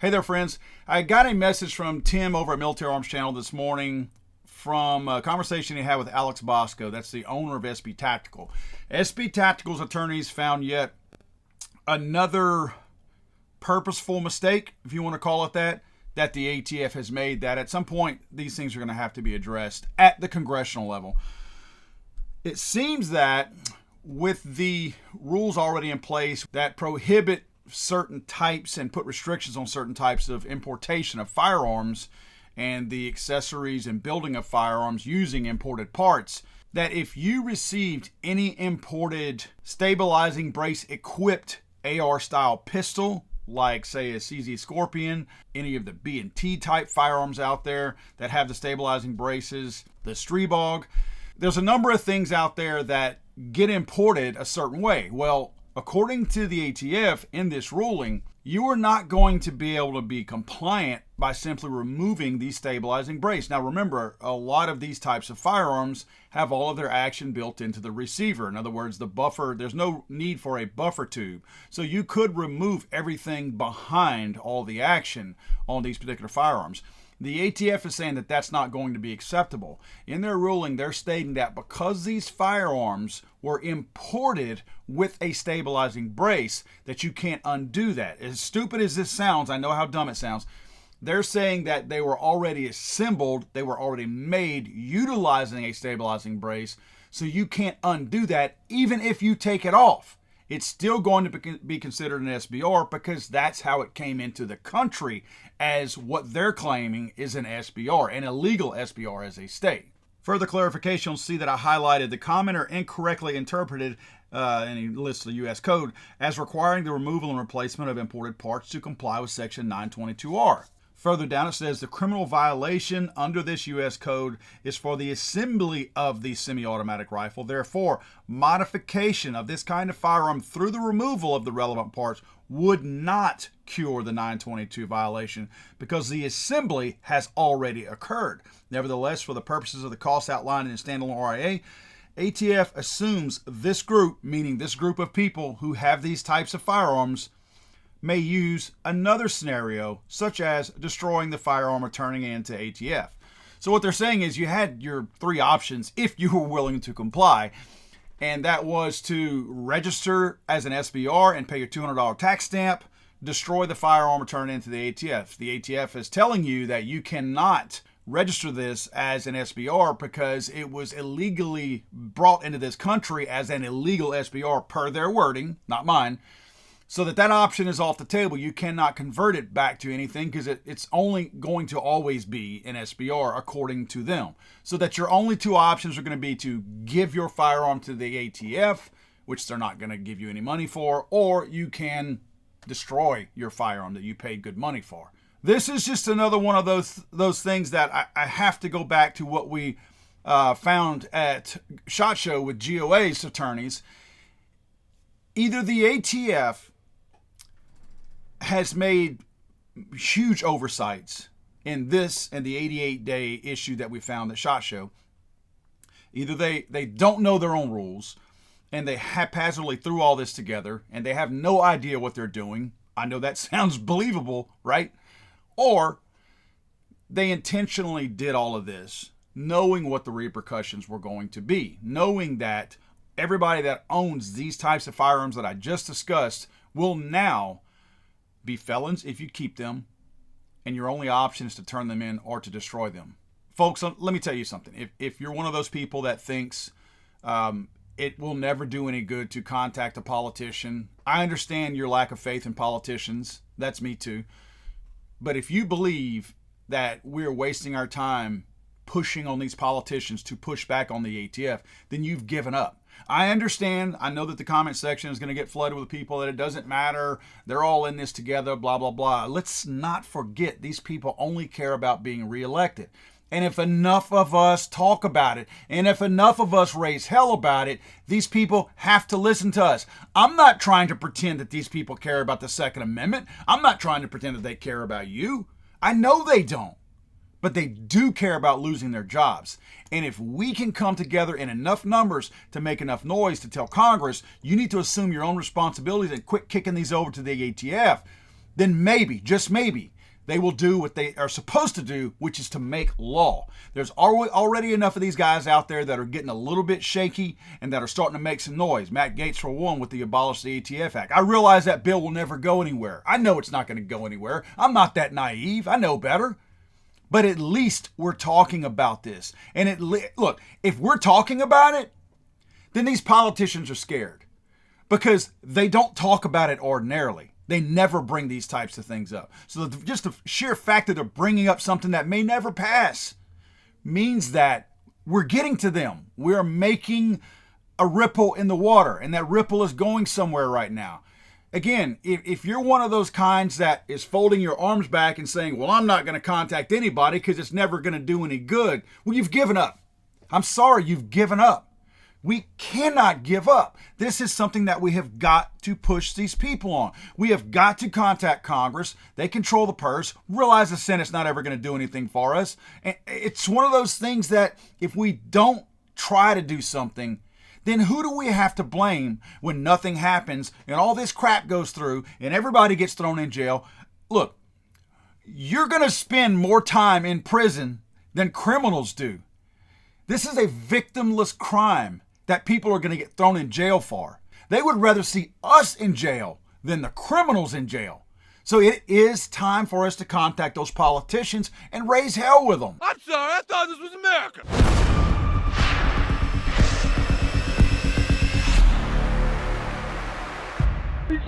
Hey there, friends. I got a message from Tim over at Military Arms Channel this morning from a conversation he had with Alex Bosco. That's the owner of SB Tactical. SB Tactical's attorneys found yet another purposeful mistake, if you want to call it that the ATF has made, that at some point these things are going to have to be addressed at the congressional level. It seems that with the rules already in place that prohibit certain types and put restrictions on certain types of importation of firearms and the accessories and building of firearms using imported parts, that if you received any imported stabilizing brace equipped AR style pistol, like say a CZ Scorpion, any of the B&T type firearms out there that have the stabilizing braces, the Strebog, there's a number of things out there that get imported a certain way. Well, according to the ATF in this ruling, you are not going to be able to be compliant by simply removing the stabilizing brace. Now remember, a lot of these types of firearms have all of their action built into the receiver. In other words, the buffer, there's no need for a buffer tube. So you could remove everything behind all the action on these particular firearms. The ATF is saying that that's not going to be acceptable. In their ruling, they're stating that because these firearms were imported with a stabilizing brace, that you can't undo that. As stupid as this sounds, I know how dumb it sounds, they're saying that they were already assembled, they were already made utilizing a stabilizing brace, so you can't undo that even if you take it off. It's still going to be considered an SBR because that's how it came into the country, as what they're claiming is an SBR, an illegal SBR as a state. Further clarification, you'll see that I highlighted the commenter incorrectly interpreted, and he lists the U.S. code as requiring the removal and replacement of imported parts to comply with Section 922R. Further down it says the criminal violation under this U.S. code is for the assembly of the semi-automatic rifle. Therefore, modification of this kind of firearm through the removal of the relevant parts would not cure the 922 violation because the assembly has already occurred. Nevertheless, for the purposes of the costs outlined in the standalone RIA, ATF assumes this group, meaning this group of people who have these types of firearms, may use another scenario, such as destroying the firearm or turning it into ATF. So what they're saying is you had your three options if you were willing to comply, and that was to register as an SBR and pay your $200 tax stamp, destroy the firearm, or turn it into the ATF. The ATF is telling you that you cannot register this as an SBR because it was illegally brought into this country as an illegal SBR per their wording, not mine. So that option is off the table. You cannot convert it back to anything because it's only going to always be an SBR according to them. So that your only two options are going to be to give your firearm to the ATF, which they're not going to give you any money for, or you can destroy your firearm that you paid good money for. This is just another one of those things that I have to go back to what we found at SHOT Show with GOA's attorneys. Either the ATF has made huge oversights in this and the 88-day issue that we found at SHOT Show. Either they don't know their own rules and they haphazardly threw all this together and they have no idea what they're doing. I know that sounds believable, right? Or they intentionally did all of this knowing what the repercussions were going to be, knowing that everybody that owns these types of firearms that I just discussed will now be felons if you keep them, and your only option is to turn them in or to destroy them. Folks, let me tell you something. If you're one of those people that thinks it will never do any good to contact a politician, I understand your lack of faith in politicians. That's me too. But if you believe that we're wasting our time pushing on these politicians to push back on the ATF, then you've given up. I understand. I know that the comment section is going to get flooded with people that it doesn't matter. They're all in this together, blah, blah, blah. Let's not forget these people only care about being reelected. And if enough of us talk about it, and if enough of us raise hell about it, these people have to listen to us. I'm not trying to pretend that these people care about the Second Amendment. I'm not trying to pretend that they care about you. I know they don't. But they do care about losing their jobs. And if we can come together in enough numbers to make enough noise to tell Congress, you need to assume your own responsibilities and quit kicking these over to the ATF, then maybe, just maybe, they will do what they are supposed to do, which is to make law. There's already enough of these guys out there that are getting a little bit shaky and that are starting to make some noise. Matt Gaetz, for one, with the Abolish the ATF Act. I realize that bill will never go anywhere. I know it's not going to go anywhere. I'm not that naive. I know better. But at least we're talking about this. And look, if we're talking about it, then these politicians are scared because they don't talk about it ordinarily. They never bring these types of things up. So just the sheer fact that they're bringing up something that may never pass means that we're getting to them. We're making a ripple in the water, and that ripple is going somewhere right now. Again, if you're one of those kinds that is folding your arms back and saying, well, I'm not going to contact anybody because it's never going to do any good, well, you've given up. I'm sorry, you've given up. We cannot give up. This is something that we have got to push these people on. We have got to contact Congress. They control the purse. Realize the Senate's not ever going to do anything for us. And it's one of those things that if we don't try to do something, then who do we have to blame when nothing happens and all this crap goes through and everybody gets thrown in jail? Look, you're going to spend more time in prison than criminals do. This is a victimless crime that people are going to get thrown in jail for. They would rather see us in jail than the criminals in jail. So it is time for us to contact those politicians and raise hell with them. I'm sorry, I thought this was America. He's